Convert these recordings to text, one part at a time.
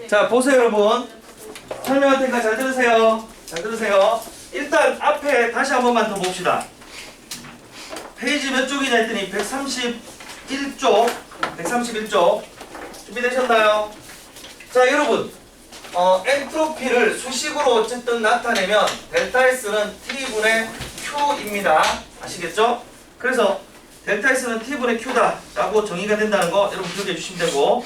자, 보세요, 여러분. 설명할 테니까 잘 들으세요. 잘 들으세요. 일단 앞에 다시 한 번만 더 봅시다. 페이지 몇 쪽이냐 했더니 131쪽. 131쪽. 준비되셨나요? 자, 여러분. 엔트로피를 수식으로 어쨌든 나타내면 델타 S는 T분의 Q입니다. 아시겠죠? 그래서 델타 S는 T분의 Q다 라고 정의가 된다는 거 여러분 기억해 주시면 되고,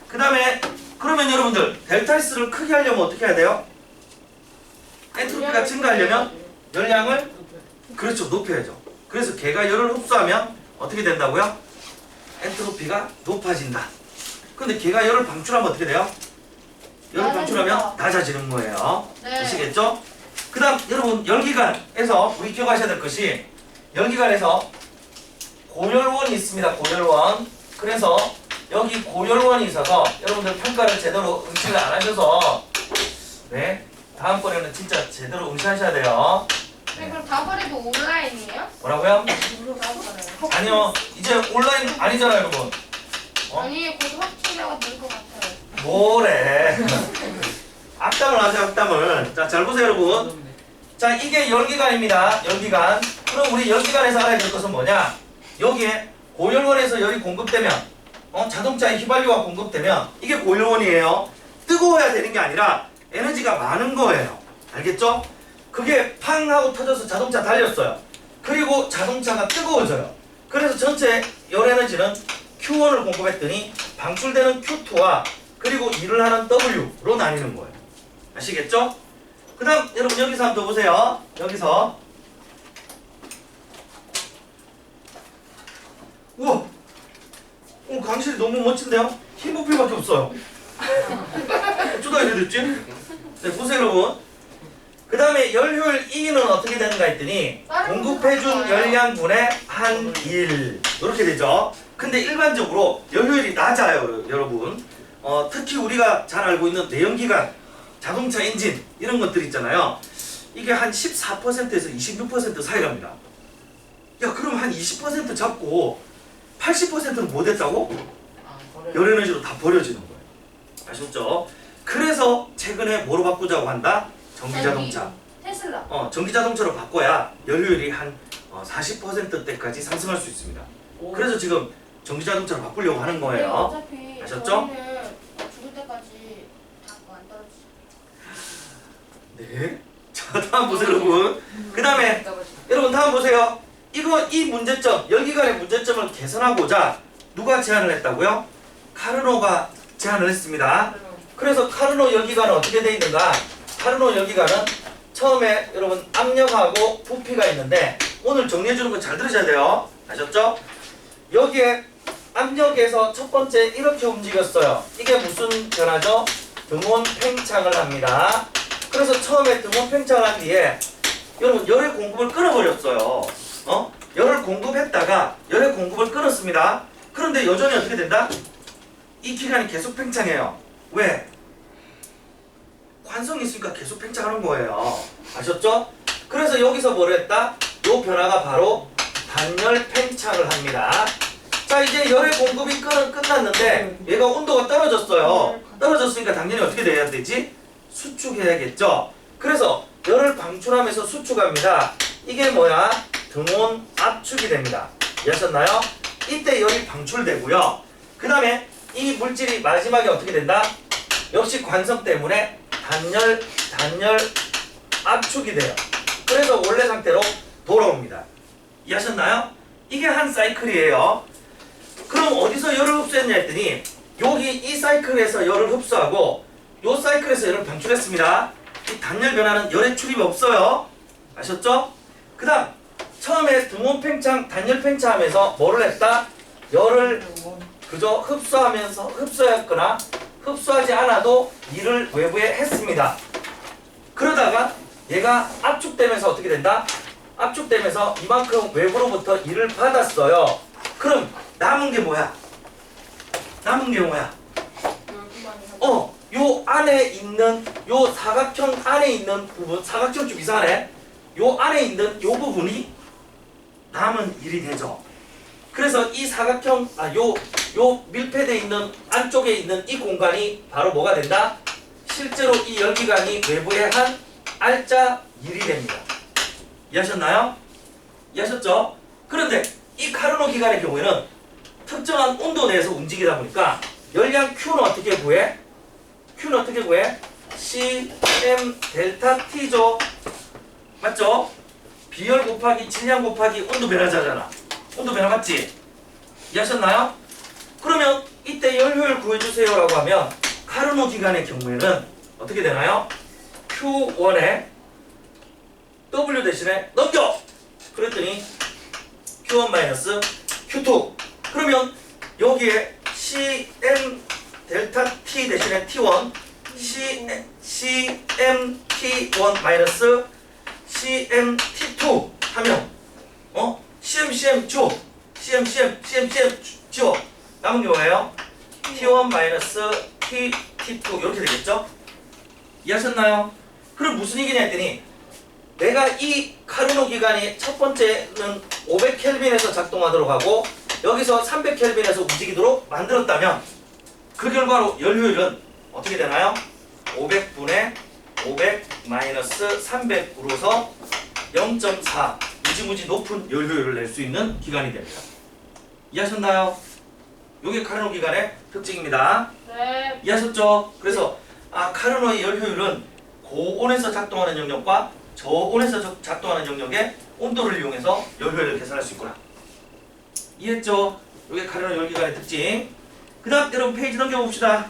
그 다음에 그러면 여러분들 델타 S를 크게 하려면 어떻게 해야 돼요? 엔트로피가 증가하려면 열량을 그렇죠, 높여야죠. 그래서 걔가 열을 흡수하면 어떻게 된다고요? 엔트로피가 높아진다. 근데 걔가 열을 방출하면 어떻게 돼요? 열을 방출하면 낮아지는 거예요. 네. 아시겠죠? 그 다음 여러분 열기관에서 우리 기억하셔야 될 것이, 열기관에서 고열원이 있습니다. 고열원. 그래서 여기 고열원이 있어서 여러분들 평가를 제대로 응시를 안 하셔서 네 다음번에는 진짜 제대로 응시하셔야 돼요. 네, 그럼 다버리도 온라인이에요? 뭐라고요? 다버려요. 아니요, 이제 온라인 아니잖아요, 여러분. 아니, 곧 확진자가 될 것 같아요. 뭐래? 악담을 하세요, 악담을. 자, 잘 보세요, 여러분. 자, 이게 열기관입니다. 열기관. 그럼 우리 열기관에서 알아야 될 것은 뭐냐? 여기에 고열원에서 열이 공급되면, 자동차에 휘발유가 공급되면 이게 고열원이에요. 뜨거워야 되는 게 아니라 에너지가 많은 거예요. 알겠죠? 그게 팡 하고 터져서 자동차 달렸어요. 그리고 자동차가 뜨거워져요. 그래서 전체 열 에너지는 Q1을 공급했더니 방출되는 Q2와 그리고 일을 하는 W로 나뉘는 거예요. 아시겠죠? 그 다음 여러분 여기서 한번 더 보세요. 여기서 우와! 강실이 너무 멋진데요? 흰부피밖에 없어요. 어쩌다 이래 됐지? 네, 보세요 여러분. 그 다음에 열효율 E는 어떻게 되는가 했더니 공급해준 열량분의 한 1 이렇게 되죠. 근데 일반적으로 열효율이 낮아요, 여러분. 특히 우리가 잘 알고 있는 내연기관, 자동차 엔진 이런 것들 있잖아요. 이게 한 14%에서 26% 사이랍니다. 야, 그럼 한 20% 잡고 80%는 못 했다고? 열에너지로 다 버려지는 거예요. 아셨죠? 그래서 최근에 뭐로 바꾸자고 한다? 전기자동차. 테슬라. 전기자동차로 바꿔야 열효율이 한 40%대까지 상승할 수 있습니다. 그래서 지금 전기자동차로 바꾸려고 하는 거예요. 어차피 아셨죠? 저희는 죽을 때까지 닫고 안 떨어지죠. 네. 자, 다음 보세요, 여러분. 그 다음에 여러분 다음 보세요. 이 문제점, 열기관의 문제점을 개선하고자 누가 제안을 했다고요? 카르노가 제안을 했습니다. 그래서 카르노 열기관은 어떻게 되어 있는가? 카르노 열기관은 처음에 여러분 압력하고 부피가 있는데, 오늘 정리해주는 거 잘 들으셔야 돼요. 아셨죠? 여기에 압력에서 첫 번째 이렇게 움직였어요. 이게 무슨 변화죠? 등온 팽창을 합니다. 그래서 처음에 등온 팽창을 한 뒤에 여러분 열의 공급을 끊어버렸어요. 열을 공급했다가 열의 공급을 끊었습니다. 그런데 여전히 어떻게 된다? 이 기관이 계속 팽창해요. 왜? 관성이 있으니까 계속 팽창하는 거예요. 아셨죠? 그래서 여기서 뭐를 했다? 요 변화가 바로 단열 팽창을 합니다. 자, 이제 열의 공급이 끝났는데 얘가 온도가 떨어졌어요. 떨어졌으니까 당연히 어떻게 돼야 되지? 수축해야겠죠? 그래서 열을 방출하면서 수축합니다. 이게 뭐야? 등온 압축이 됩니다. 이해하셨나요? 이때 열이 방출되고요. 그 다음에 이 물질이 마지막에 어떻게 된다? 역시 관성 때문에 단열 압축이 돼요. 그래서 원래 상태로 돌아옵니다. 이해하셨나요? 이게 한 사이클이에요. 그럼 어디서 열을 흡수했냐 했더니 여기 이 사이클에서 열을 흡수하고 요 사이클에서 열을 방출했습니다. 이 단열 변화는 열의 출입이 없어요. 아셨죠? 그 다음 처음에 등온 팽창, 단열 팽창하면서 뭐를 했다? 열을 그저 흡수했거나 흡수하지 않아도 일을 외부에 했습니다. 그러다가 얘가 압축되면서 어떻게 된다? 압축되면서 이만큼 외부로부터 일을 받았어요. 그럼 남은 게 뭐야? 요 안에 있는 요 사각형 안에 있는 부분, 사각형 좀 이상하네. 요 안에 있는 요 부분이 남은 일이 되죠. 그래서 이 사각형, 요 밀폐되어 있는 안쪽에 있는 이 공간이 바로 뭐가 된다? 실제로 이 열기관이 외부에 한 알짜 일이 됩니다. 이해하셨나요? 이해하셨죠? 그런데 이 카르노 기관의 경우에는 특정한 온도 내에서 움직이다 보니까 열량 Q는 어떻게 구해? Q는 어떻게 구해? Cm 델타 T죠. 맞죠? 비열 곱하기 질량 곱하기 온도 변화자잖아. 온도 변화 맞지? 이해하셨나요? 그러면 이때 열 효율 구해주세요 라고 하면 카르노 기관의 경우에는 어떻게 되나요? Q1에 W 대신에 넘겨! 그랬더니 Q1 마이너스 Q2. 그러면 여기에 CM 델타 T 대신에 T1 CM T1 마이너스 CM T2 하면 CM 줘. CM 지워. 남은 게 뭐예요? T1 마이너스 T2 이렇게 되겠죠? 이해하셨나요? 그럼 무슨 얘기냐 했더니 내가 이 카르노 기관이 첫 번째는 500켈빈에서 작동하도록 하고 여기서 300켈빈에서 움직이도록 만들었다면 그 결과로 열 효율은 어떻게 되나요? 500분의 500 마이너스 300으로서 0.4 무지무지 높은 열 효율을 낼 수 있는 기관이 됩니다. 이해하셨나요? 이게 카르노 기관의 특징입니다. 네. 이해하셨죠? 그래서 카르노의 열 효율은 고온에서 작동하는 영역과 저온에서 작동하는 영역의 온도를 이용해서 열 효율을 계산할 수 있구나. 이해했죠? 이게 카르노 열기관의 특징. 그 다음 여러분 페이지 넘겨봅시다.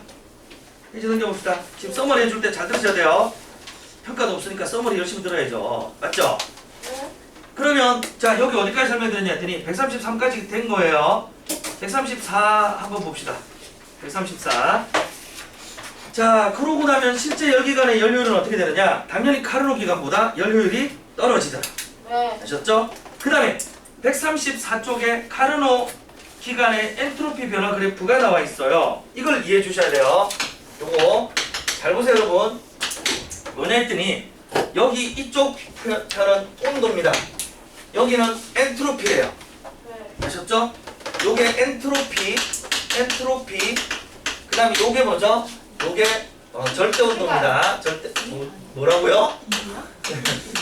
페이지 넘겨봅시다. 지금 서머리 해줄 때 잘 들으셔야 돼요. 평가도 없으니까 서머리 열심히 들어야죠. 맞죠? 네. 그러면 자 여기 어디까지 설명드렸냐 했더니 133까지 된 거예요. 134 한번 봅시다. 134. 자 그러고 나면 실제 열기관의 열 효율은 어떻게 되느냐? 당연히 카르노 기관보다 열 효율이 떨어지더라. 네. 아셨죠? 그 다음에 134쪽에 카르노 기관의 엔트로피 변화 그래프가 나와 있어요. 이걸 이해해 주셔야 돼요. 요거 잘 보세요 여러분. 뭐냐 했더니 여기 이쪽 편은 온도입니다. 여기는 엔트로피예요. 네. 아셨죠? 요게 엔트로피 그 다음에 요게 뭐죠? 요게 절대 온도입니다. 절대 뭐라고요?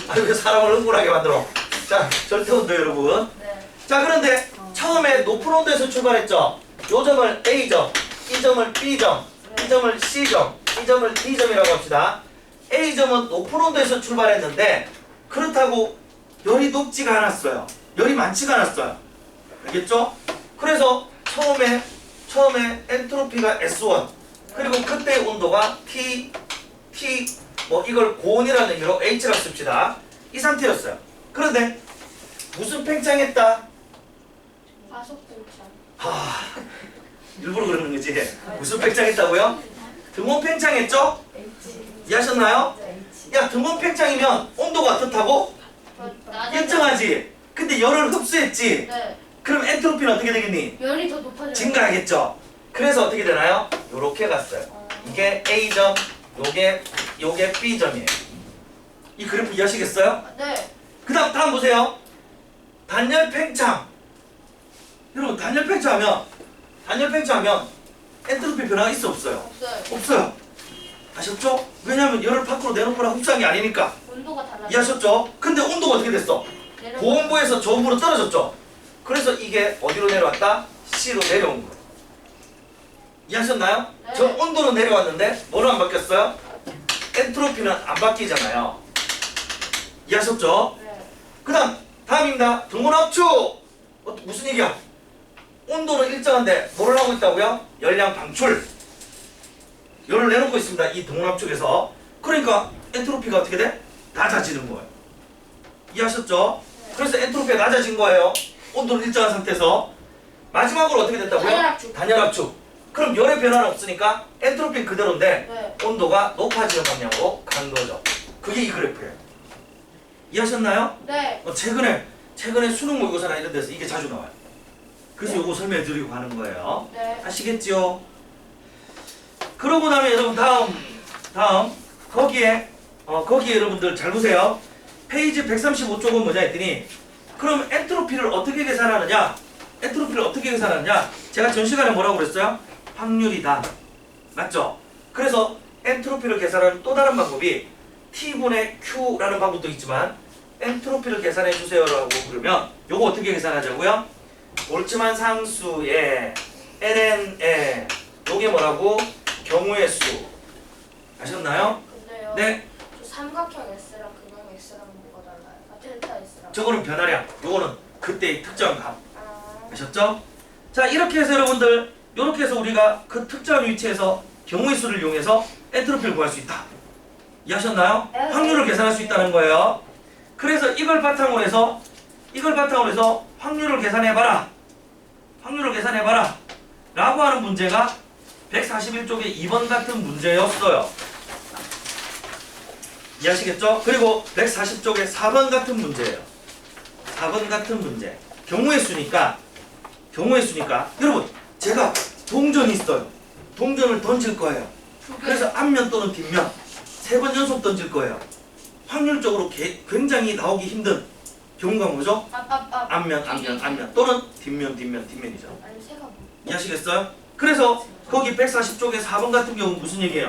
아니 왜 사람을 흥분하게 만들어? 자 절대 온도 여러분. 네. 자 그런데 처음에 높은 온도에서 출발했죠. 요 점을 A점, 이 점을 B점, 이 점을 C점, 이 점을 D점이라고 합시다. A점은 높은 온도에서 출발했는데 그렇다고 열이 높지가 않았어요. 열이 많지가 않았어요. 알겠죠? 그래서 처음에 엔트로피가 S1 그리고 그때의 온도가 T 뭐 이걸 고온이라는 의미로 H라고 씁시다. 이 상태였어요. 그런데 무슨 팽창했다? 과속 공차. 일부러 그러는 거지. 무슨 팽창했다고요? 등온 팽창했죠? 이해하셨나요? 야 등온 팽창이면 온도가 어떻다고? 일정하지. 근데 열을 흡수했지. 네. 그럼 엔트로피는 어떻게 되겠니? 열이 더 높아져요. 증가하겠죠. 그래서 어떻게 되나요? 요렇게 갔어요. 이게 A점, 요게 B점이에요. 이 그래프 이해하시겠어요? 네. 그 다음 보세요. 단열 팽창. 여러분 단열 팽창하면 엔트로피 변화가 있어 없어요? 없어요. 없어요. 아셨죠? 왜냐하면 열을 밖으로 내놓거나 흡수한 게 아니니까. 온도가 달라요. 이해하셨죠? 근데 온도가 어떻게 됐어? 고온부에서 저온부로 떨어졌죠? 그래서 이게 어디로 내려왔다? C로 내려온 거예요. 이해하셨나요? 네. 저 온도는 내려왔는데 뭐는 안 바뀌었어요? 엔트로피는 안 바뀌잖아요. 이해하셨죠? 네. 그 다음입니다. 등온 압축! 무슨 얘기야? 온도는 일정한데 뭐를 하고 있다고요? 열량 방출. 열을 내놓고 있습니다. 이 등온 압축에서. 그러니까 엔트로피가 어떻게 돼? 낮아지는 거예요. 이해하셨죠? 네. 그래서 엔트로피가 낮아진 거예요. 온도는 일정한 상태에서. 마지막으로 어떻게 됐다고요? 단열압축. 단열압축. 그럼 열의 변화는 없으니까 엔트로피는 그대로인데 네. 온도가 높아지는 방향으로 간 거죠. 그게 이 그래프예요. 이해하셨나요? 네. 최근에 수능 모의고사나 이런 데서 이게 자주 나와요. 그래서 네. 요거 설명해 드리고 하는 거예요. 네. 아시겠죠? 그러고 나면 여러분 다음 거기에 여러분들 잘 보세요. 페이지 135쪽은 뭐냐 했더니 그럼 엔트로피를 어떻게 계산하느냐? 엔트로피를 어떻게 계산하느냐? 제가 전 시간에 뭐라고 그랬어요? 확률이다. 맞죠? 그래서 엔트로피를 계산하는 또 다른 방법이 T분의 Q라는 방법도 있지만 엔트로피를 계산해 주세요라고 그러면 요거 어떻게 계산하자고요? 볼츠만 상수의 ln에 요게 뭐라고? 경우의 수. 아셨나요? 근데요. 네. 저 삼각형 S랑 그냥 S랑 뭐가 달라요? 아 델타 S랑. 저거는 변화량. 요거는 그때의 특정 값. 아. 아셨죠? 자, 이렇게 해서 여러분들 이렇게 해서 우리가 그 특정 위치에서 경우의 수를 이용해서 엔트로피를 구할 수 있다. 이해하셨나요? 네. 확률을 계산할 수 있다는 거예요. 그래서 이걸 바탕으로 해서 확률을 계산해봐라. 확률을 계산해봐라. 라고 하는 문제가 141쪽의 2번 같은 문제였어요. 이해하시겠죠? 그리고 140쪽의 4번 같은 문제예요. 4번 같은 문제. 경우의 수니까 여러분 제가 동전이 있어요. 동전을 던질 거예요. 그래서 앞면 또는 뒷면 3번 연속 던질 거예요. 확률적으로 굉장히 나오기 힘든 경우가 뭐죠? 앞면 또는 뒷면이죠. 아니 새가 뭐? 이해하시겠어요? 그래서 거기 140쪽의 4번 같은 경우는 무슨 얘기예요?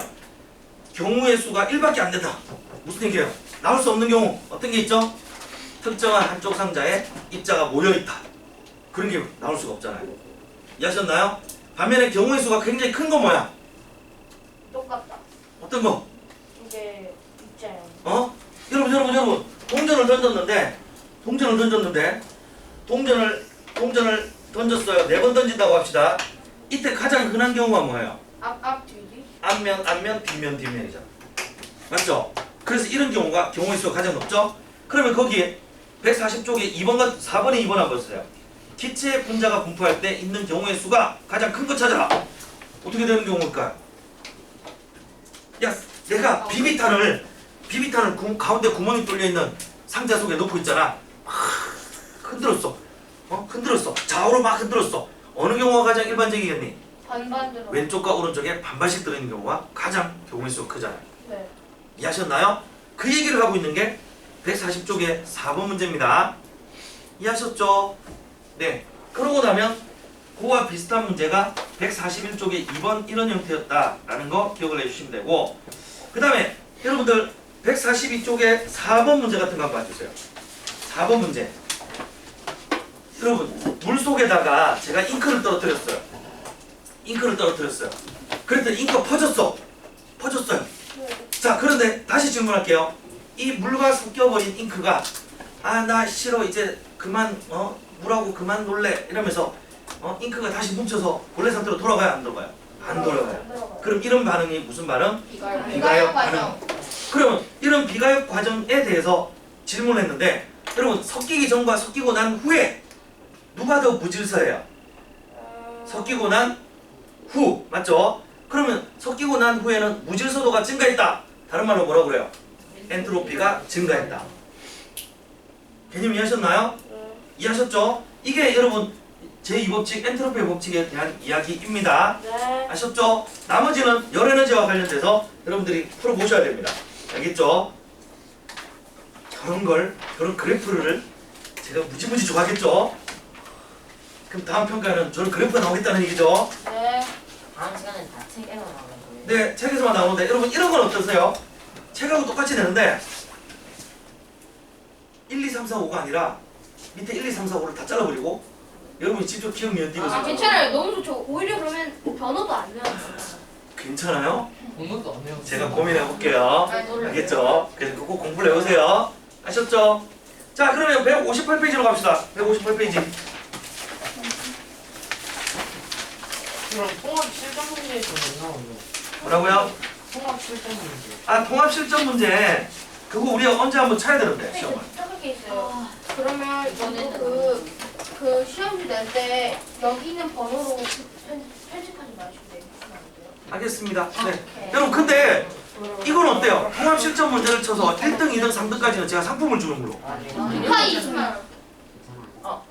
경우의 수가 1밖에 안 된다. 무슨 얘기예요? 나올 수 없는 경우 어떤 게 있죠? 특정한 한쪽 상자에 입자가 모여있다. 그런 게 나올 수가 없잖아요. 이해하셨나요? 반면에 경우의 수가 굉장히 큰 거 뭐야? 똑같다. 어떤 거? 이게 입자예요. 어? 여러분 동전을 던졌는데 동전을 던졌어요. 4번 던진다고 합시다. 이때 가장 흔한 경우가 뭐예요? 앞 뒤. 앞면 뒷면이잖아. 맞죠? 그래서 이런 경우가 경우의 수가 가장 높죠? 그러면 거기에 140쪽에 2번과 4번에 2번 한번 보세요. 기체 분자가 분포할 때 있는 경우의 수가 가장 큰 거 찾아라. 어떻게 되는 경우일까요? 야, 내가 비비탄을 가운데 구멍이 뚫려 있는 상자 속에 넣고 있잖아. 흔들었어. 흔들었어. 좌우로 막 흔들었어. 어느 경우가 가장 일반적이겠니? 반반 들어. 왼쪽과 오른쪽에 반반씩 들어있는 경우가 가장 경우의 수가 크잖아요. 네. 이해하셨나요? 그 얘기를 하고 있는 게 140쪽의 4번 문제입니다. 이해하셨죠? 네. 그러고 나면 그와 비슷한 문제가 141쪽의 2번 이런 형태였다라는 거 기억을 해주시면 되고, 그 다음에 여러분들 142쪽의 4번 문제 같은 거 한번 봐주세요. 4번 문제. 여러분 물 속에다가 제가 잉크를 떨어뜨렸어요. 그랬더니 잉크가 퍼졌어요. 네. 자, 그런데 다시 질문할게요. 이 물과 섞여버린 잉크가 나 싫어 이제 그만 물하고 그만 놀래 이러면서 잉크가 다시 뭉쳐서 원래 상태로 돌아가요, 안 돌아가요? 안 돌아가요. 들어가요. 그럼 이런 반응이 무슨 반응? 비가역 비가역 과정. 그러면 이런 비가역 과정에 대해서 질문을 했는데, 여러분 섞이기 전과 섞이고 난 후에 누가 더 무질서해요? 섞이고 난 후, 맞죠? 그러면 섞이고 난 후에는 무질서도가 증가했다. 다른 말로 뭐라고 그래요? 엔트로피가 증가했다. 개념 이해하셨나요? 이해하셨죠? 이게 여러분 제2법칙 엔트로피의 법칙에 대한 이야기입니다. 네. 아셨죠? 나머지는 열에너지와 관련돼서 여러분들이 풀어보셔야 됩니다. 알겠죠? 저런 그래프를 제가 무지무지 좋아하겠죠? 그럼 다음 평가는 저런 그래프가 나오겠다는 얘기죠? 네. 다음 시간에 다 책에서 나오는 거예요. 네, 책에서만 나오는데 여러분 이런 건 어떠세요? 책하고 똑같이 내는데 1, 2, 3, 4, 5가 아니라 밑에 1, 2, 3, 4, 5를 다 잘라버리고 여러분이 직접 기억 미연 띄우세요. 괜찮아요. 너무 좋죠. 오히려 그러면 번호도 안 나와요. 괜찮아요? 공부도 안 해요. 제가 고민해 볼게요. 알겠죠? 그래서 꼭 공부를 해오세요. 아셨죠? 자, 그러면 158페이지로 갑시다. 158페이지. 그럼 통합 실전 문제에서 못 나오죠. 뭐라고요? 통합 실전 문제. 통합 실전 문제. 그거 우리가 언제 한번 쳐야 되는데, 시험을. 적을 게 있어요. 그러면 이거 그 시험지 낼 때 여기 있는 번호로 편집하지 마시면 돼요. 알겠습니다. 네. 오케이. 여러분, 근데 이건 어때요? 통합 실전 문제를 쳐서 1등, 2등, 3등까지는 제가 상품을 주는 걸로. 파이 20만.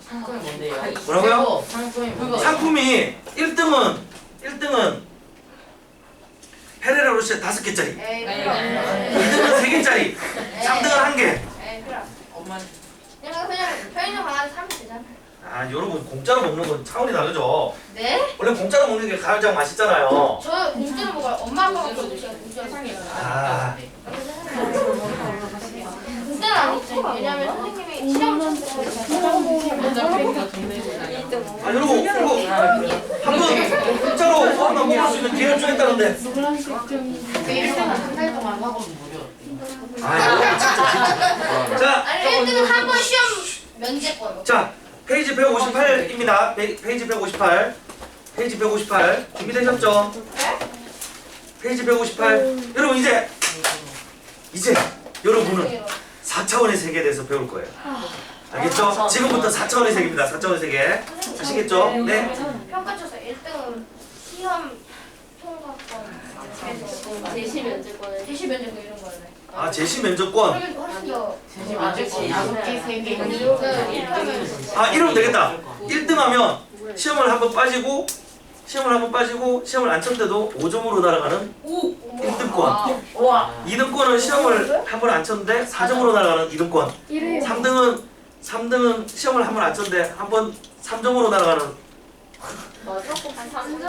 상품이 뭔데요? 뭐라고요? 상품이 그거. 상품이 1등은 헤레라 루시에 5개짜리, 에이, 네. 필요 없어. 2등은 3개짜리, 3등은 1개. 에이, 필요 없어. 엄마. 그냥 편의점 가서 사면 되잖아. 아 여러분 공짜로 먹는 건 차원이 다르죠. 네? 원래 공짜로 먹는 게 가장 맛있잖아요. 저 공짜로 먹어요. 엄마 아빠가 그러고 제가 공짜로 먹어요. 아 공짜는 아니죠. 왜냐면 선생님이 시험 아 여러분 이거 한번 공짜로 수학만 먹을 수 있는 기회를 주겠다는데. 근데 1등은 한 달 동안 학원 무료. 아 여러분 진짜. 자, 아니 1등은 한 번 시험 면제 거요. 자 페이지 158입니다. 페이지 158. 페이지 158 준비되셨죠? 페이지 158. 여러분 이제 여러분은 4차원의 세계에 대해서 배울 거예요. 알겠죠? 지금부터 4차원의 세계입니다. 4차원의 세계. 아시겠죠? 네. 평가쳐서 1등은 시험 통과권. 제시 면제권. 대시 면제권 이런 거네. 아 제시 면접권. 그러면 훨씬 더. 제시 맞을 거 5개, 3개. 이렇게 하면 아 이러면 되겠다. 1등 하면 시험을 한번 빠지고 시험을 안 쳤는데도 5점으로 날아가는 1등권. 와. 2등권은 시험을 한 번 안 쳤는데 4점으로 날아가는 2등권. 3등은 시험을 한 번 안 쳤는데 한 번 3점으로 날아가는. 맞아? 3점은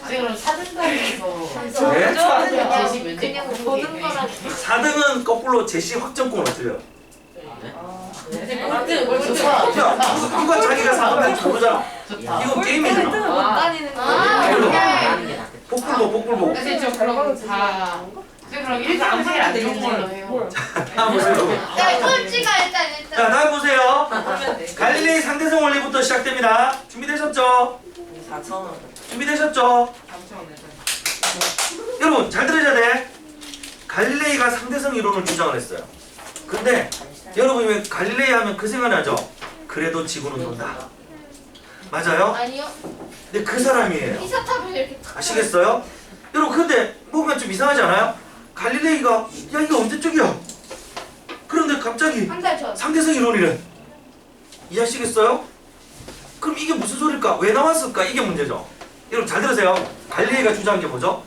그럼 4등급에서 네? 제시 면제 그냥 모든 거랑 4등은 거꾸로 제시 확정권을 드려요. 누가 자기가 4등인지 모르잖아. 좋다. 이거 게임이잖아. 못 다니는 거. 오케이. 복불복. 근데 저 그럼 다. 그럼 1등 제일 안 좋은 걸로 해요. 다음 보세요. 야, 꼴찌가 일단. 자 다음 보세요. 하면 돼. 갈릴레이 상대성 원리부터 시작됩니다. 준비되셨죠? 4,000원. 준비되셨죠? 3,000원. 여러분 잘 들으셔야 돼. 갈릴레이가 상대성 이론을 주장을 했어요. 근데 여러분이 왜 갈릴레이 하면 그 생각이 나죠? 그래도 지구는 돈다. 맞아요? 아니요. 근데 그 사람이에요. 이사탑을 이렇게 탁. 아시겠어요? 여러분 근데 뭔가 좀 이상하지 않아요? 갈릴레이가 야 이거 언제적이야? 그런데 갑자기 한달 전. 상대성 이론이래. 이해하시겠어요? 그럼 이게 무슨 소릴까? 왜 나왔을까? 이게 문제죠. 여러분 잘 들으세요. 갈릴레이가 주장한 게 뭐죠?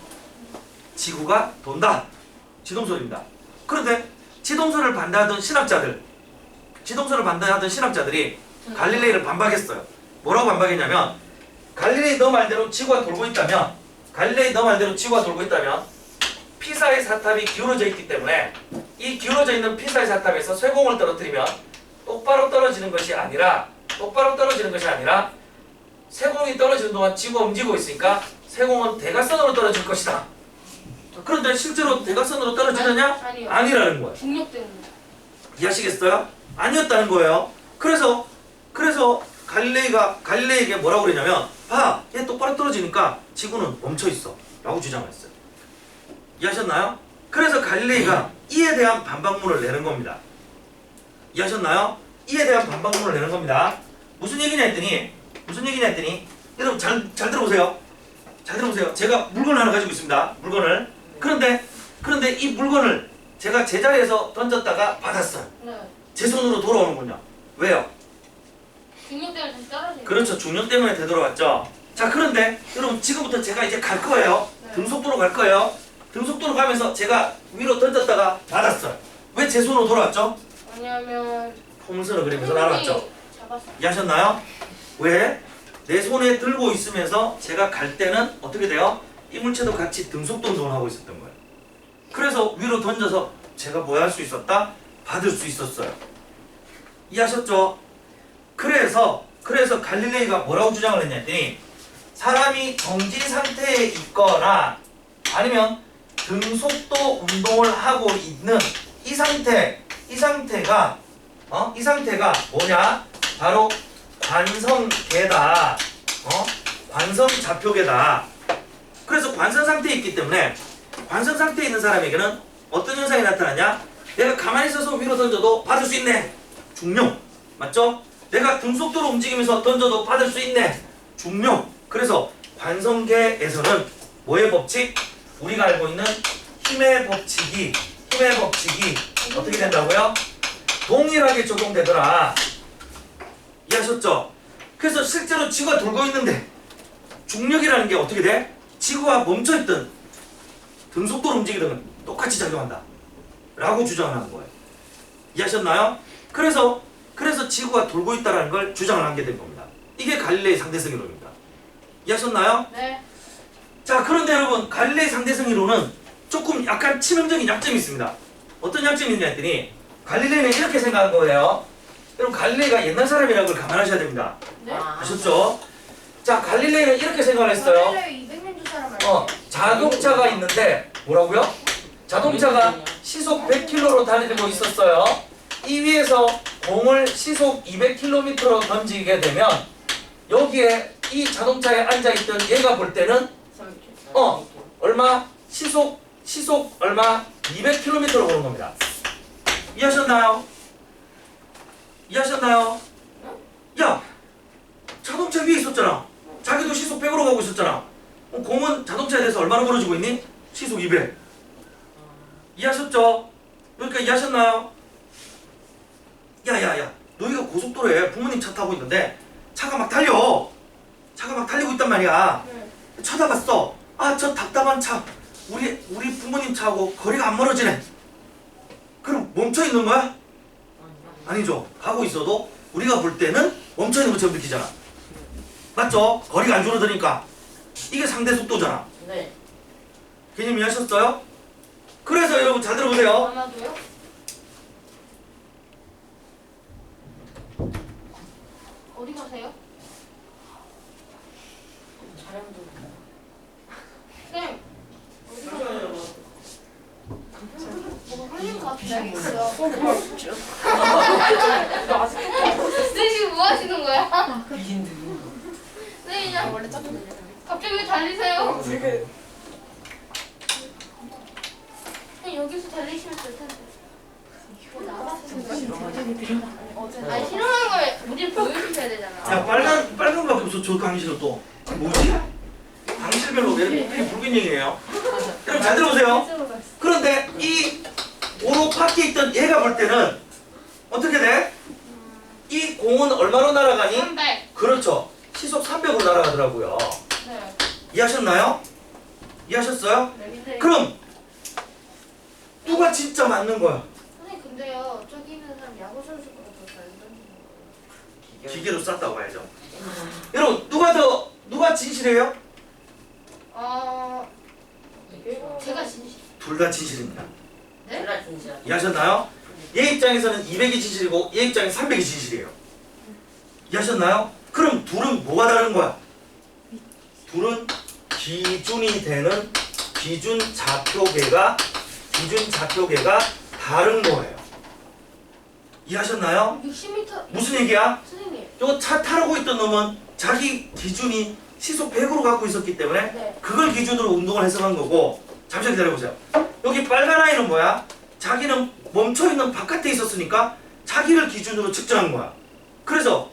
지구가 돈다. 지동설입니다. 그런데 지동설을 반대하던 신학자들이 갈릴레이를 반박했어요. 뭐라고 반박했냐면 갈릴레이 너 말대로 지구가 돌고 있다면 피사의 사탑이 기울어져 있기 때문에 이 기울어져 있는 피사의 사탑에서 쇠공을 떨어뜨리면 똑바로 떨어지는 것이 아니라 쇠공이 떨어지는 동안 지구가 움직이고 있으니까 쇠공은 대각선으로 떨어질 것이다. 그런데 실제로 대각선으로 떨어지느냐? 아니요. 아니라는 거예요. 중력 때문에. 이해하시겠어요? 아니었다는 거예요. 그래서 갈릴레이에게 뭐라고 그러냐면 봐, 얘 똑바로 떨어지니까 지구는 멈춰 있어 라고 주장했어요. 이해하셨나요? 그래서 갈릴레이가 이에 대한 반박문을 내는 겁니다. 이해하셨나요? 이에 대한 반박문을 내는 겁니다. 무슨 얘기냐 했더니 여러분 잘 들어보세요. 제가 물건을 하나 가지고 있습니다. 그런데 이 물건을 제가 제자리에서 던졌다가 받았어요. 네. 제 손으로 돌아오는군요. 왜요? 중력 때문에 다시 떨어지는. 그렇죠. 중력 때문에 되돌아왔죠. 자, 그런데 여러분 지금부터 제가 이제 갈 거예요. 네. 등속도로 갈 거예요. 등속도로 가면서 제가 위로 던졌다가 받았어요. 왜 제 손으로 돌아왔죠? 왜냐면 포물선을 그리면서 날아왔죠. 잡았어. 이해하셨나요? 왜? 내 손에 들고 있으면서 제가 갈 때는 어떻게 돼요? 이물체도 같이 등속도 운동을 하고 있었던 거예요. 그래서 위로 던져서 제가 뭐 할 수 있었다? 받을 수 있었어요. 이해하셨죠? 그래서 갈릴레이가 뭐라고 주장을 했냐 했더니 사람이 정지 상태에 있거나 아니면 등속도 운동을 하고 있는 이 상태가 뭐냐? 바로 관성계다. 관성좌표계다. 그래서 관성 상태에 있기 때문에 관성 상태에 있는 사람에게는 어떤 현상이 나타나냐? 내가 가만히 있어서 위로 던져도 받을 수 있네. 중력. 맞죠? 내가 등속도로 움직이면서 던져도 받을 수 있네. 중력. 그래서 관성계에서는 뭐의 법칙? 우리가 알고 있는 힘의 법칙이 어떻게 된다고요? 동일하게 적용되더라. 이해하셨죠? 그래서 실제로 지구가 돌고 있는데 중력이라는 게 어떻게 돼? 지구가 멈춰있던 등속도로 움직이던 건 똑같이 작용한다 라고 주장을 하는 거예요. 이해하셨나요? 그래서 지구가 돌고 있다는 걸 주장을 하게 된 겁니다. 이게 갈릴레이 상대성 이론입니다. 이해하셨나요? 네. 자, 그런데 여러분 갈릴레이 상대성 이론은 조금 약간 치명적인 약점이 있습니다. 어떤 약점이 있냐 했더니 갈릴레이는 이렇게 생각한 거예요. 여러분 갈릴레이가 옛날 사람이라는 걸 감안하셔야 됩니다. 네? 아셨죠? 자, 갈릴레이는 이렇게 생각을 했어요. 갈릴레이 200년 전 사람 아니에요? 자동차가 있는데 뭐라고요? 자동차가 시속 100km로 달리고 있었어요. 이 위에서 공을 시속 200km로 던지게 되면 여기에 이 자동차에 앉아있던 얘가 볼 때는 얼마? 시속 얼마? 200km로 보는 겁니다. 이해하셨나요? 이해하셨나요? 야! 자동차 위에 있었잖아. 자기도 시속 100으로 가고 있었잖아. 공은 자동차에 대해서 얼마나 벌어지고 있니? 시속 200. 이해하셨죠? 그러니까 이해하셨나요? 야야야, 너희가 고속도로에 부모님 차 타고 있는데 차가 막 달려. 차가 막 달리고 있단 말이야. 네. 쳐다봤어. 아, 저 답답한 차. 우리 부모님 차하고 거리가 안 멀어지네. 그럼 멈춰 있는 거야? 아니죠. 가고 있어도 우리가 볼 때는 멈춰 있는 것처럼 느끼잖아. 맞죠? 거리가 안 줄어드니까. 이게 상대 속도잖아. 네. 개념 이해하셨어요? 그래서 여러분 잘 들어보세요. 하나도요? 어디 가세요? 쌤! 어디 가세요? 뭐가 흘린 것 같은데? 쌤 지금 뭐 하시는 거야? 쌤 그냥 갑자기 왜 달리세요? 쌤 여기서 달리시면 될 텐데. 아니 실험한 거에 우리 보여주셔야 되잖아. 야, 빨간밖에 없어. 저 강의실은 또 뭐지? 강의실별로 매력이 불균형이에요. 여러분 잘 들어보세요. 그런데 이 오로 밖에 있던 얘가 볼 때는 어떻게 돼? 이 공은 얼마로 날아가니? 300. 그렇죠. 시속 300으로 날아가더라고요. 네. 이해하셨나요? 이해하셨어요? 네. 그럼 누가 진짜 맞는 거야? 선생님 근데요 저기 있는 사람 야구 선수보다 더 잘 던지는 거예요. 기계로 쌌다고 봐야죠. 여러분 누가 진실해요? 제가 진실. 둘 다 진실입니다. 네? 이해하셨나요? 얘 입장에서는 200이 진실이고 얘 입장에서 300이 진실이에요. 이해하셨나요? 그럼 둘은 뭐가 다른 거야? 둘은 기준이 되는 기준 좌표계가 다른 거예요. 이해하셨나요? 60m. 무슨 얘기야? 선생님. 요 차 타고 있던 놈은 자기 기준이 시속 100으로 갖고 있었기 때문에 네. 그걸 기준으로 운동을 해석한 거고, 잠시만 기다려보세요. 여기 빨간 아이는 뭐야? 자기는 멈춰있는 바깥에 있었으니까 자기를 기준으로 측정한 거야. 그래서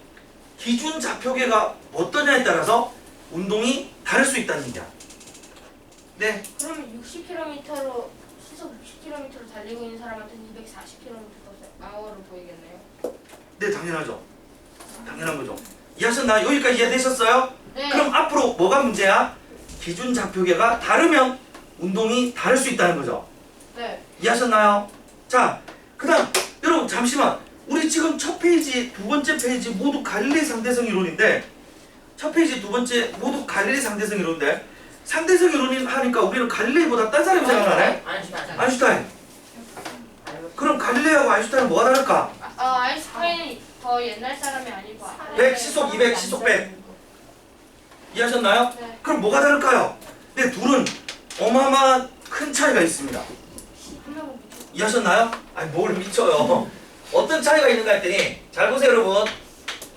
기준 좌표계가 어떠냐에 따라서 운동이 다를 수 있다는 얘기야. 네. 그러면 60km로 시속 60km로 달리고 있는 사람한테는 240km/h로 보이겠네요. 네, 당연하죠. 당연한 거죠. 이해하셨나요? 여기까지 이해되셨어요? 네. 그럼 앞으로 뭐가 문제야? 기준 좌표계가 다르면 운동이 다를 수 있다는 거죠. 네. 이해하셨나요? 자, 그 다음 여러분 잠시만, 우리 지금 첫 페이지, 두 번째 페이지 모두 갈릴레이 상대성 이론인데, 첫 페이지, 두 번째 모두 갈릴레이 상대성 이론인데, 상대성 이론이 하니까 우리는 갈릴레이보다 딴 사람이 생각나네? 아인슈타인. 그럼 갈릴레이하고 아인슈타인은 뭐가 다를까? 아인슈타인이 더 옛날 사람이 아니고 100, 시속 200, 시속 100. 이해하셨나요? 네. 그럼 뭐가 다를까요? 네, 둘은 어마어마한 큰 차이가 있습니다. 한 명은 미쳐. 이해하셨나요? 아니 뭘 미쳐요. 어떤 차이가 있는가 했더니, 잘 보세요 여러분.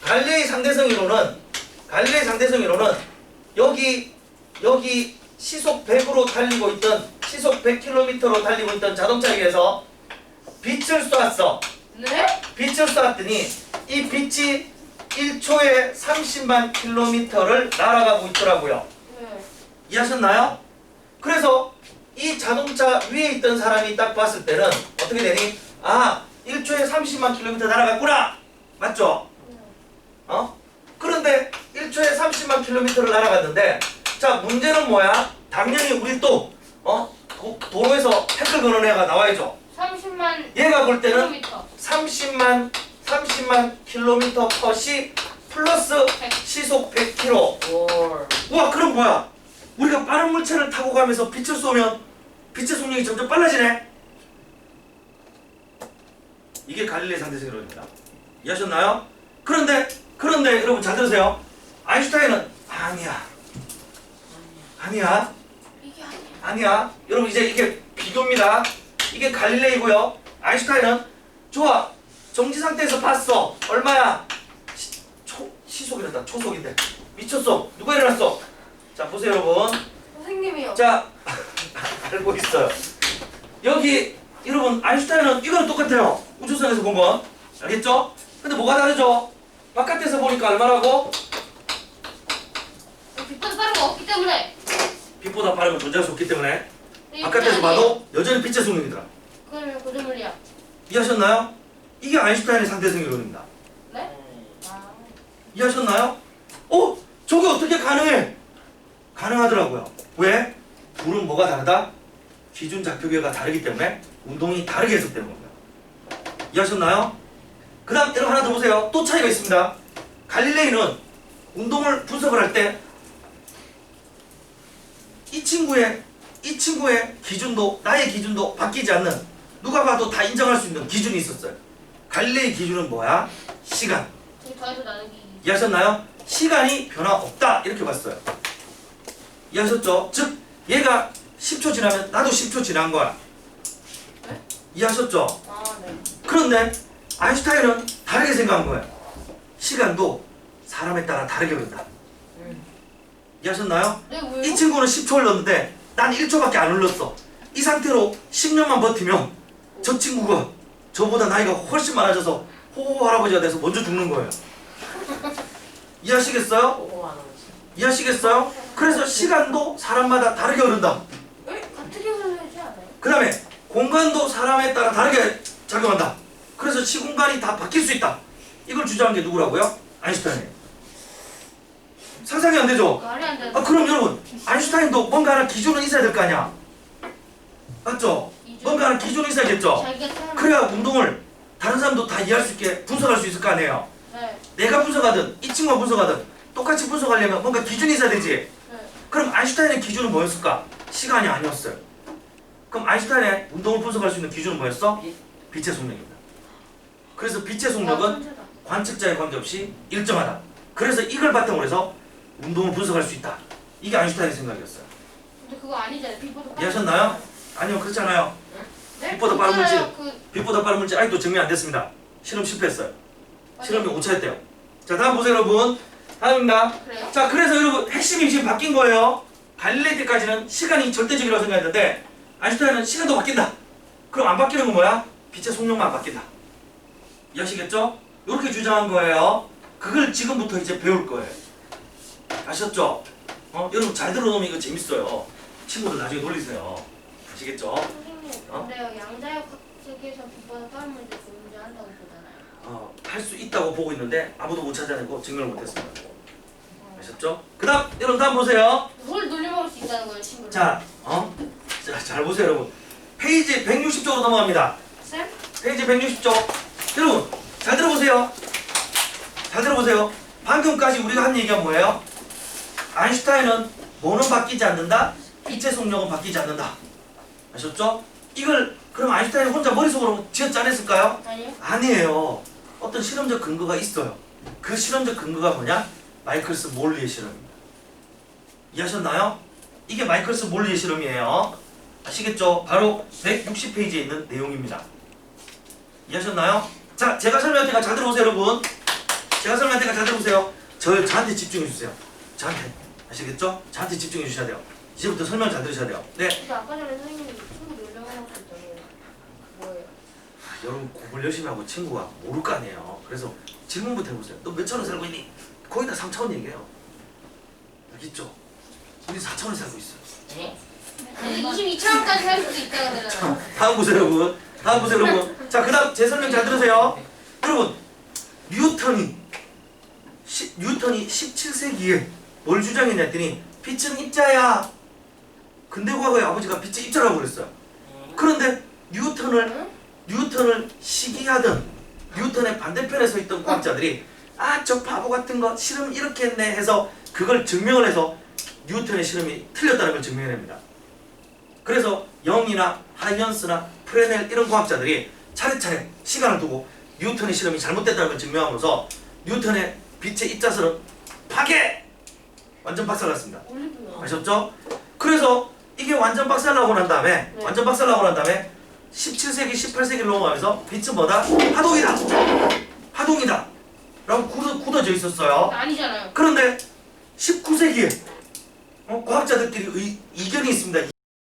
갈릴레이 상대성 이론은 여기 시속 100으로 달리고 있던, 시속 100km로 달리고 있던 자동차에 의해서 빛을 쏘았어. 네? 빛을 쏘았더니 이 빛이 1초에 30만 킬로미터를 날아가고 있더라고요. 네. 이해하셨나요? 그래서 이 자동차 위에 있던 사람이 딱 봤을 때는 어떻게 되니? 아, 1초에 30만 킬로미터 날아갔구나! 맞죠? 그런데 1초에 30만 킬로미터를 날아갔는데, 자, 문제는 뭐야? 당연히 우리 또 도로에서 태클 거는 애가 나와야죠. 30만 얘가 볼 때는 킬로미터. 30만 킬로미터 컷이 플러스 시속 100km. 월. 우와, 그럼 뭐야? 우리가 빠른 물체를 타고 가면서 빛을 쏘면 빛의 속력이 점점 빨라지네. 이게 갈릴레이 상대성 이론입니다. 이해하셨나요? 그런데 여러분 잘 들으세요. 아인슈타인은 아니야. 이게 아니야. 아니야. 여러분 이제 이게 비교입니다. 이게 갈릴레이고요. 아인슈타인은 좋아. 정지 상태에서 봤어. 얼마야? 시속이란다. 초속인데. 미쳤어. 누가 일어났어? 자, 보세요, 여러분. 선생님이요. 자, 알고 있어요. 여기 여러분 아인슈타인은 이거랑 똑같아요. 우주선에서 본 건. 알겠죠? 근데 뭐가 다르죠? 바깥에서 보니까 얼마라고? 빛보다 빠른 거 없기 때문에. 빛보다 빠르면 존재할 수 없기 때문에 네, 바깥에서 아니에요. 봐도 여전히 빛의 속력이더라. 그러면 고정물리야. 이해하셨나요? 이게 아인슈타인의 상대성 이론입니다. 네? 아. 이해하셨나요? 저게 어떻게 가능해? 가능하더라고요. 왜? 둘은 뭐가 다르다? 기준 좌표계가 다르기 때문에 운동이 다르게 해석되는 겁니다. 이해하셨나요? 그 다음 여러분 하나 더 보세요. 또 차이가 있습니다. 갈릴레이는 운동을 분석을 할 때 이 친구의 기준도 나의 기준도 바뀌지 않는 누가 봐도 다 인정할 수 있는 기준이 있었어요. 갈릴레이 기준은 뭐야? 시간. 이 더해서 나누기. 이해하셨나요? 시간이 변화 없다 이렇게 봤어요. 이해하셨죠? 즉 얘가 10초 지나면 나도 10초 지난 거야. 네? 이해하셨죠? 아, 네. 그런데 아인슈타인은 다르게 생각한 거예요. 시간도 사람에 따라 다르게 흐른다. 이해하셨나요? 네, 왜요? 이 친구는 10초를 넣었는데 난 1초밖에 안 흘렀어. 이 상태로 10년만 버티면 저 친구가 저보다 나이가 훨씬 많아져서 호호 할아버지가 돼서 먼저 죽는 거예요. 이해하시겠어요? 이해하시겠어요? 그래서 시간도 사람마다 다르게 흐른다. 왜? 같은 경우는 하지 않아요? 그 다음에 공간도 사람에 따라 다르게 작용한다. 그래서 시공간이 다 바뀔 수 있다. 이걸 주장한 게 누구라고요? 아인슈타인이에요. 상상이 안 되죠? 말이 안 돼. 그럼 여러분 아인슈타인도 뭔가 하는 기준은 있어야 될 거 아니야? 맞죠? 뭔가 하는 기준이 있어야겠죠? 자기가 태어난. 그래야 운동을 다른 사람도 다 이해할 수 있게 분석할 수 있을 거 아니에요? 네. 내가 분석하든 이 친구가 분석하든 똑같이 분석하려면 뭔가 기준이 있어야 되지? 네. 그럼 아인슈타인의 기준은 뭐였을까? 시간이 아니었어요. 그럼 아인슈타인의 운동을 분석할 수 있는 기준은 뭐였어? 빛의 속력입니다. 그래서 빛의 속력은 천재다. 관측자에 관계없이 일정하다. 그래서 이걸 바탕으로 해서 운동을 분석할 수 있다. 이게 아인슈타인의 생각이었어요. 근데 그거 아니잖아요. 빛보다 빠른. 이해하셨나요? 아니요, 그렇잖아요. 네? 빛보다 빠른 물질. 그 빛보다 빠른 물질 아직도 증명 안 됐습니다. 실험 실패했어요. 실험이 오차했대요. 자, 다음 보세요, 여러분. 다음입니다. 그래요? 자, 그래서 여러분 핵심이 지금 바뀐 거예요. 갈릴레이 때까지는 시간이 절대적이라고 생각했는데 아인슈타인은 시간도 바뀐다. 그럼 안 바뀌는 건 뭐야? 빛의 속력만 안 바뀐다. 이해하시겠죠? 이렇게 주장한 거예요. 그걸 지금부터 이제 배울 거예요. 아셨죠? 여러분 잘 들어놓으면 이거 재밌어요. 친구들 나중에 놀리세요. 아시겠죠? 선생님, 어? 근데요. 양자역 학습에서 빛보다 빠른 문제 존재한다고 보잖아요. 할 수 있다고 보고 있는데 아무도 못 찾아내고 증명을 못했습니다. 아셨죠? 그 다음 여러분 다음 보세요. 뭘 놀려먹을 수 있다는 거예요, 친구를. 자, 잘 보세요, 여러분. 페이지 160쪽으로 넘어갑니다. 쌤? 페이지 160쪽. 여러분, 잘 들어보세요. 잘 들어보세요. 방금까지 우리가 한 얘기가 뭐예요? 아인슈타인은 뭐는 바뀌지 않는다? 빛의 속력은 바뀌지 않는다. 아셨죠? 이걸 그럼 아인슈타인 혼자 머릿속으로 지어 짜냈을까요? 아니요. 아니에요. 어떤 실험적 근거가 있어요. 그 실험적 근거가 뭐냐? 마이클스 몰리의 실험입니다. 이해하셨나요? 이게 마이클스 몰리의 실험이에요. 아시겠죠? 바로 160페이지에 있는 내용입니다. 이해하셨나요? 자, 제가 설명할 테니까 잘 들어보세요, 여러분. 제가 설명할 테니까 잘 들어보세요. 저한테 집중해 주세요. 저한테. 아시겠죠? 저한테 집중해 주셔야 돼요. 이제부터 설명 잘 들으셔야 돼요. 네. 근데 아까 전에 선생님이 친구 놀려먹을 수 있다고 뭐예요? 여러분 공부를 열심히 하고 친구가 모를 거 아니에요. 그래서 질문부터 해보세요. 너 몇 차원 살고 있니? 거의 다 3차원 얘기해요. 알겠죠? 우리 4차원 살고 있어요. 네? 22차원까지 살 수도 있다고 그러잖아요. 다음 보세요, 여러분. 다음 보세요, 여러분. 자, 그 다음 제 설명 잘 들으세요. 여러분, 뉴턴이 17세기에 뭘 주장했냐 했더니 빛은 입자야. 근대 과거의 아버지가 빛의 입자라고 그랬어요. 그런데 뉴턴을 시기하던 뉴턴의 반대편에 서 있던 과학자들이 아, 저 바보 같은 거 실험 이렇게 했네 해서 그걸 증명을 해서 뉴턴의 실험이 틀렸다는 걸 증명해냅니다. 그래서 영이나 하이언스나 프레넬 이런 과학자들이 차례차례 시간을 두고 뉴턴의 실험이 잘못됐다는 걸 증명함으로써 뉴턴의 빛의 입자설은 파괴! 완전 박살났습니다. 아셨죠? 그래서 이게 완전 박살나고 난 다음에 네. 완전 박살나고 난 다음에 17세기, 18세기를 넘어가면서 빛은 뭐다? 파동이다! 파동이다! 라고 굳어져 있었어요. 아니잖아요. 그런데 19세기에 과학자들끼리 이견이 있습니다.